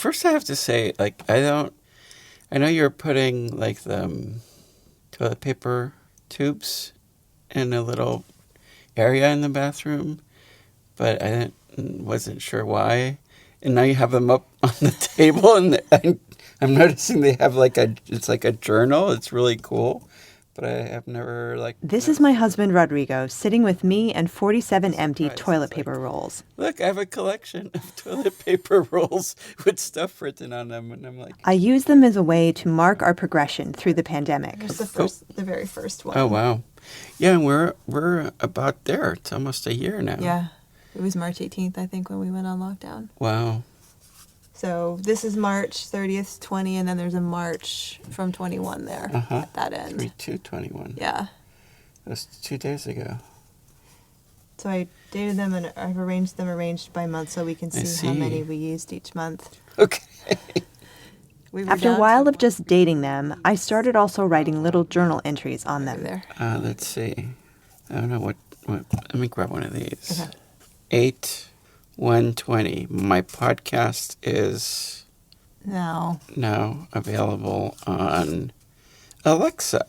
first I have to say, like, I know you're putting, like, the toilet paper tubes in a little area in the bathroom, but wasn't sure why. And now you have them up on the table, and I'm noticing they have it's like a journal. It's really cool, but I have never This is my husband Rodrigo sitting with me and 47 empty toilet paper rolls. Look, I have a collection of toilet paper rolls with stuff written on them, and I'm like, I use them as a way to mark our progression through the pandemic. Here's the very first one. Oh wow, yeah, and we're about there. It's almost a year now. Yeah. It was March 18th, I think, when we went on lockdown. Wow. So this is March 30th, 20, and then there's a March from 21 there at that end. 3/2/21. Yeah. That was 2 days ago. So I dated them, and I've arranged by month so we can see how many we used each month. Okay. After a while of just dating them, I started also writing little journal entries on them. There. Let's see. I don't know what. Let me grab one of these. Okay. 8/1/20. My podcast is now available on Alexa,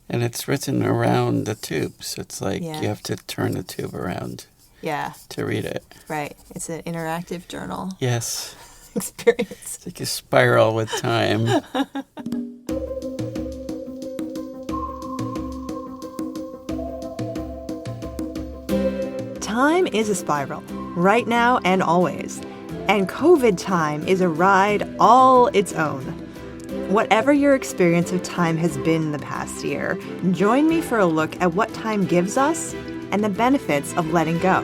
and it's written around the tube, so it's like you have to turn the tube around. Yeah. To read it. Right. It's an interactive journal. Yes. Experience. It's like a spiral with time. Time is a spiral, right now and always. And COVID time is a ride all its own. Whatever your experience of time has been in the past year, join me for a look at what time gives us and the benefits of letting go.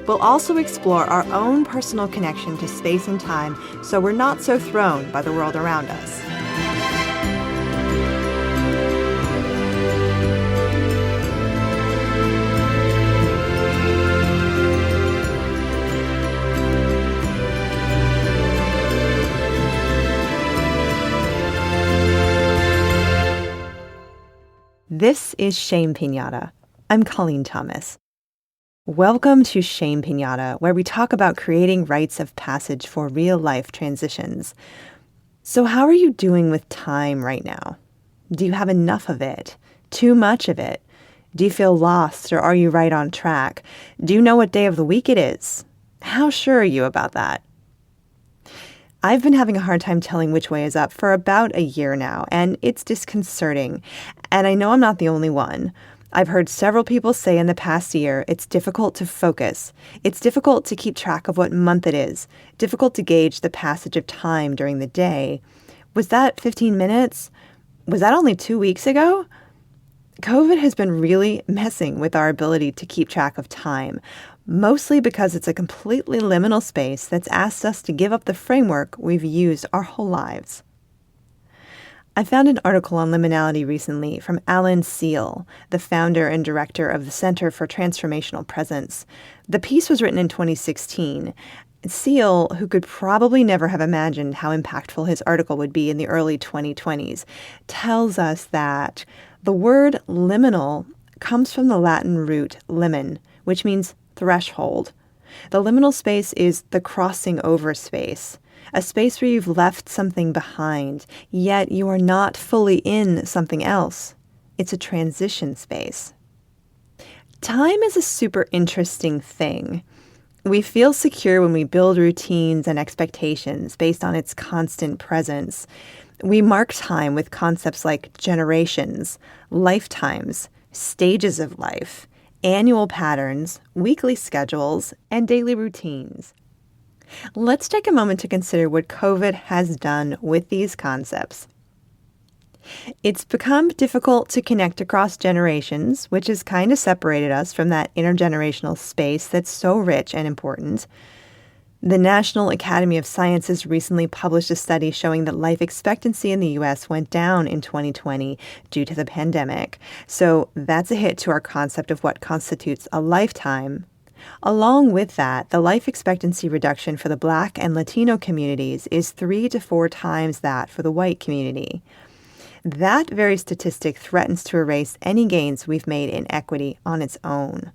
We'll also explore our own personal connection to space and time so we're not so thrown by the world around us. This is Shame Piñata. I'm Colleen Thomas. Welcome to Shame Piñata, where we talk about creating rites of passage for real-life transitions. So how are you doing with time right now? Do you have enough of it? Too much of it? Do you feel lost, or are you right on track? Do you know what day of the week it is? How sure are you about that? I've been having a hard time telling which way is up for about a year now, and it's disconcerting. And I know I'm not the only one. I've heard several people say in the past year it's difficult to focus. It's difficult to keep track of what month it is. Difficult to gauge the passage of time during the day. Was that 15 minutes? Was that only 2 weeks ago? COVID has been really messing with our ability to keep track of time, mostly because it's a completely liminal space that's asked us to give up the framework we've used our whole lives. I found an article on liminality recently from Alan Seal, the founder and director of the Center for Transformational Presence. The piece was written in 2016. Seal, who could probably never have imagined how impactful his article would be in the early 2020s, tells us that the word liminal comes from the Latin root limen, which means threshold. The liminal space is the crossing over space, a space where you've left something behind, yet you are not fully in something else. It's a transition space. Time is a super interesting thing. We feel secure when we build routines and expectations based on its constant presence. We mark time with concepts like generations, lifetimes, stages of life, annual patterns, weekly schedules, and daily routines. Let's take a moment to consider what COVID has done with these concepts. It's become difficult to connect across generations, which has kind of separated us from that intergenerational space that's so rich and important. The National Academy of Sciences recently published a study showing that life expectancy in the U.S. went down in 2020 due to the pandemic. So that's a hit to our concept of what constitutes a lifetime. Along with that, the life expectancy reduction for the Black and Latino communities is 3 to 4 times that for the white community. That very statistic threatens to erase any gains we've made in equity on its own.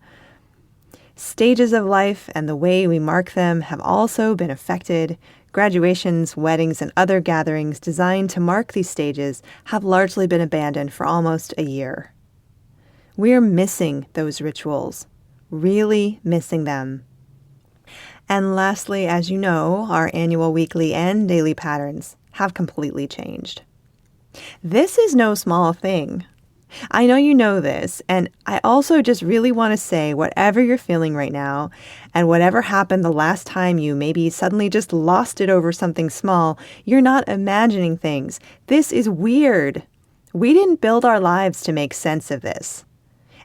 Stages of life and the way we mark them have also been affected. Graduations, weddings, and other gatherings designed to mark these stages have largely been abandoned for almost a year. We're missing those rituals, really missing them. And lastly, as you know, our annual weekly and daily patterns have completely changed. This is no small thing. I know you know this, and I also just really want to say whatever you're feeling right now, and whatever happened the last time you maybe suddenly just lost it over something small, you're not imagining things. This is weird. We didn't build our lives to make sense of this.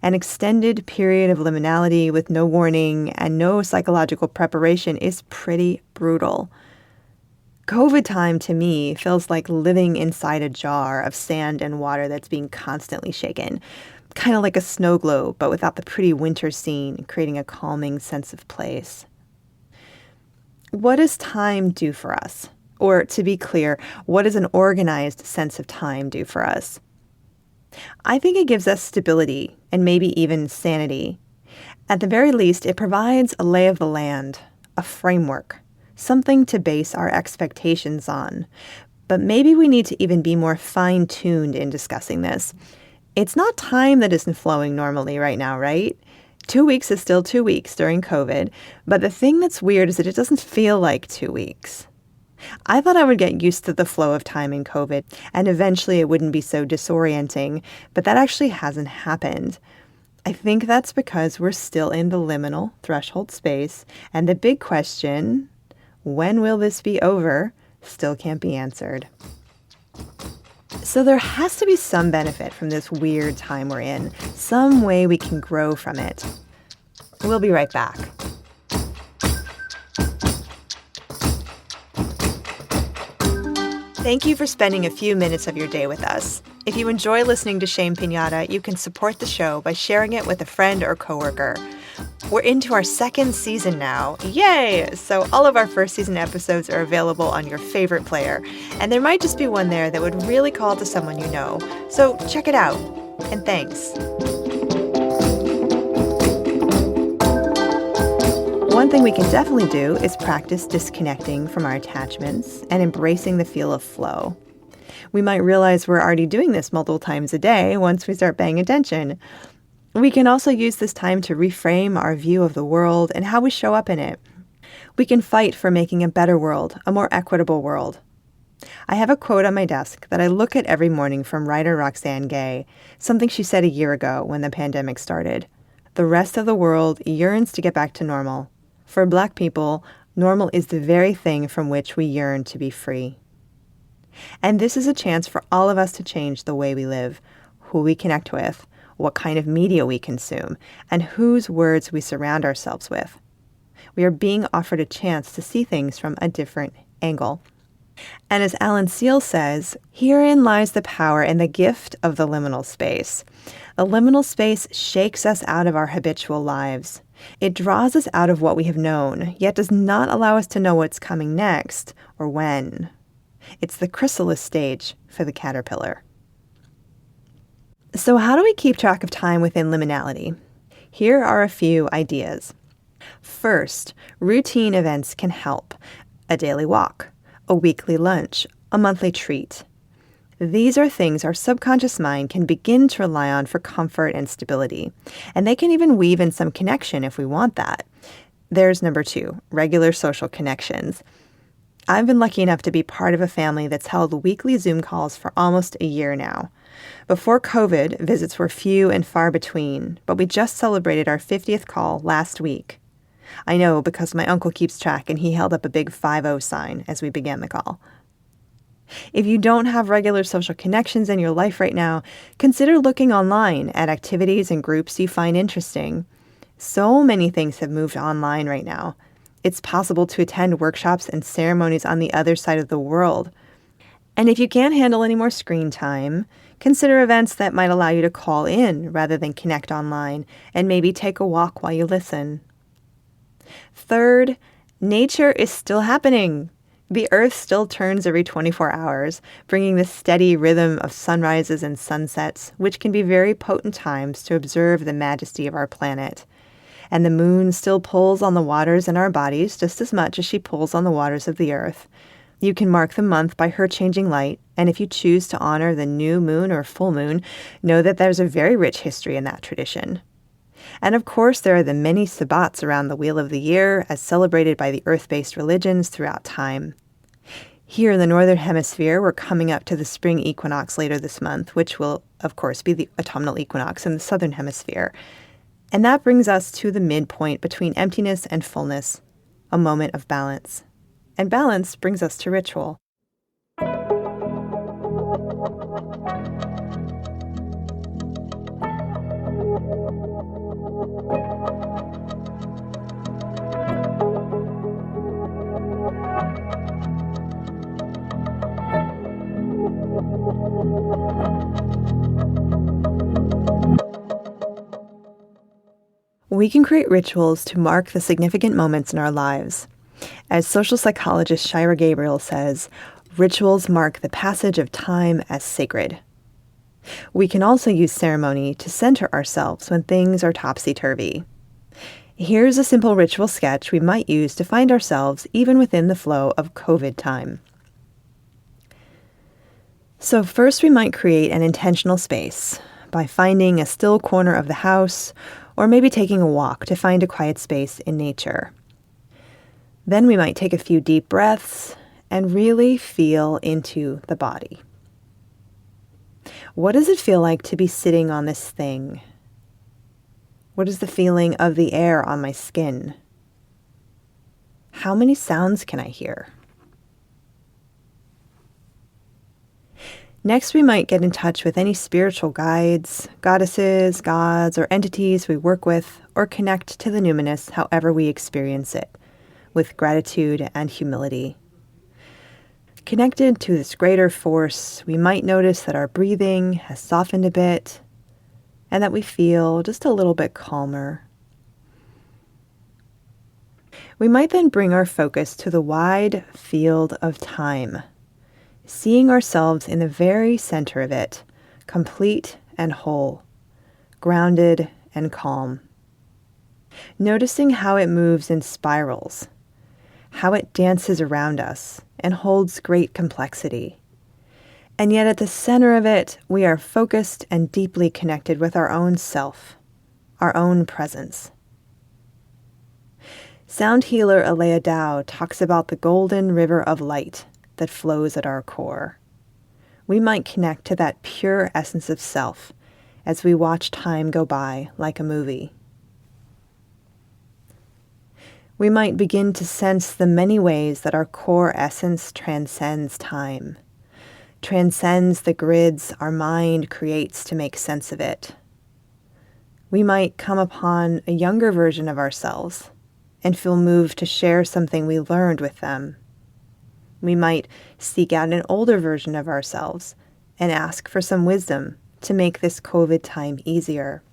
An extended period of liminality with no warning and no psychological preparation is pretty brutal. COVID time to me feels like living inside a jar of sand and water that's being constantly shaken. Kind of like a snow globe, but without the pretty winter scene, creating a calming sense of place. What does time do for us? Or to be clear, what does an organized sense of time do for us? I think it gives us stability and maybe even sanity. At the very least, it provides a lay of the land, a framework, something to base our expectations on. But maybe we need to even be more fine-tuned in discussing this. It's not time that isn't flowing normally right now, right? 2 weeks is still 2 weeks during COVID, but the thing that's weird is that it doesn't feel like 2 weeks. I thought I would get used to the flow of time in COVID, and eventually it wouldn't be so disorienting, but that actually hasn't happened. I think that's because we're still in the liminal threshold space, and the big question, when will this be over, still can't be answered. So there has to be some benefit from this weird time we're in, some way we can grow from it. We'll be right back. Thank you for spending a few minutes of your day with us. If you enjoy listening to Shame Piñata, you can support the show by sharing it with a friend or coworker. We're into our second season now. Yay! So all of our first season episodes are available on your favorite player, and there might just be one there that would really call to someone you know. So check it out, and thanks. One thing we can definitely do is practice disconnecting from our attachments and embracing the feel of flow. We might realize we're already doing this multiple times a day once we start paying attention. We can also use this time to reframe our view of the world and how we show up in it. We can fight for making a better world, a more equitable world. I have a quote on my desk that I look at every morning from writer Roxane Gay, something she said a year ago when the pandemic started. The rest of the world yearns to get back to normal. For Black people, normal is the very thing from which we yearn to be free. And this is a chance for all of us to change the way we live, who we connect with, what kind of media we consume, and whose words we surround ourselves with. We are being offered a chance to see things from a different angle. And as Alan Seale says, herein lies the power and the gift of the liminal space. The liminal space shakes us out of our habitual lives. It draws us out of what we have known, yet does not allow us to know what's coming next or when. It's the chrysalis stage for the caterpillar. So how do we keep track of time within liminality? Here are a few ideas. First, routine events can help. A daily walk, a weekly lunch, a monthly treat. These are things our subconscious mind can begin to rely on for comfort and stability, and they can even weave in some connection if we want that. There's number 2, regular social connections. I've been lucky enough to be part of a family that's held weekly Zoom calls for almost a year now. Before COVID, visits were few and far between, but we just celebrated our 50th call last week. I know because my uncle keeps track and he held up a big 50 sign as we began the call. If you don't have regular social connections in your life right now, consider looking online at activities and groups you find interesting. So many things have moved online right now. It's possible to attend workshops and ceremonies on the other side of the world. And if you can't handle any more screen time, consider events that might allow you to call in rather than connect online, and maybe take a walk while you listen. Third, nature is still happening. The earth still turns every 24 hours, bringing the steady rhythm of sunrises and sunsets, which can be very potent times to observe the majesty of our planet. and the moon still pulls on the waters in our bodies just as much as she pulls on the waters of the earth. You can mark the month by her changing light, and if you choose to honor the new moon or full moon, know that there's a very rich history in that tradition. And of course, there are the many sabbats around the wheel of the year, as celebrated by the earth-based religions throughout time. Here in the Northern Hemisphere, we're coming up to the spring equinox later this month, which will, of course, be the autumnal equinox in the Southern Hemisphere. And that brings us to the midpoint between emptiness and fullness, a moment of balance. And balance brings us to ritual. We can create rituals to mark the significant moments in our lives. As social psychologist Shira Gabriel says, rituals mark the passage of time as sacred. We can also use ceremony to center ourselves when things are topsy-turvy. Here's a simple ritual sketch we might use to find ourselves even within the flow of COVID time. So first we might create an intentional space by finding a still corner of the house, or maybe taking a walk to find a quiet space in nature. Then we might take a few deep breaths and really feel into the body. What does it feel like to be sitting on this thing? What is the feeling of the air on my skin? How many sounds can I hear? Next, we might get in touch with any spiritual guides, goddesses, gods, or entities we work with, or connect to the numinous however we experience it, with gratitude and humility. Connected to this greater force, we might notice that our breathing has softened a bit, and that we feel just a little bit calmer. We might then bring our focus to the wide field of time, seeing ourselves in the very center of it, complete and whole, grounded and calm. Noticing how it moves in spirals, how it dances around us and holds great complexity. And yet at the center of it, we are focused and deeply connected with our own self, our own presence. Sound healer Alea Dow talks about the golden river of light that flows at our core. We might connect to that pure essence of self as we watch time go by like a movie. We might begin to sense the many ways that our core essence transcends time, transcends the grids our mind creates to make sense of it. We might come upon a younger version of ourselves and feel moved to share something we learned with them. We might seek out an older version of ourselves and ask for some wisdom to make this COVID time easier.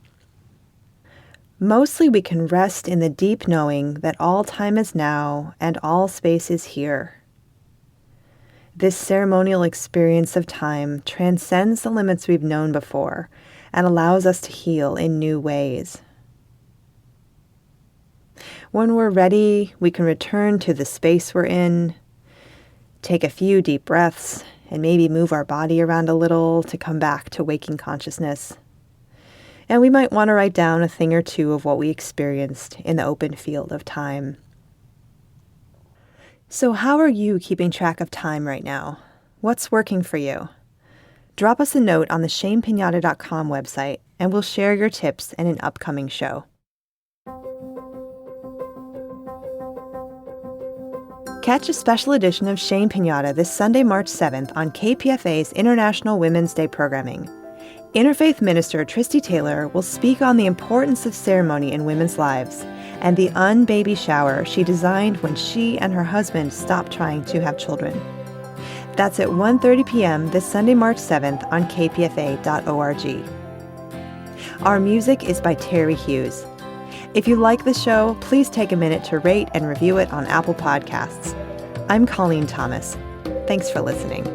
Mostly we can rest in the deep knowing that all time is now and all space is here. This ceremonial experience of time transcends the limits we've known before and allows us to heal in new ways. When we're ready, we can return to the space we're in, take a few deep breaths, and maybe move our body around a little to come back to waking consciousness. And we might want to write down a thing or two of what we experienced in the open field of time. So how are you keeping track of time right now? What's working for you? Drop us a note on the shamepiñata.com website, and we'll share your tips in an upcoming show. Catch a special edition of Shame Piñata this Sunday, March 7th on KPFA's International Women's Day programming. Interfaith minister Tristy Taylor will speak on the importance of ceremony in women's lives and the unbaby shower she designed when she and her husband stopped trying to have children. That's at 1:30 p.m. this Sunday, March 7th on kpfa.org. Our music is by Terry Hughes. If you like the show, please take a minute to rate and review it on Apple Podcasts. I'm Colleen Thomas. Thanks for listening.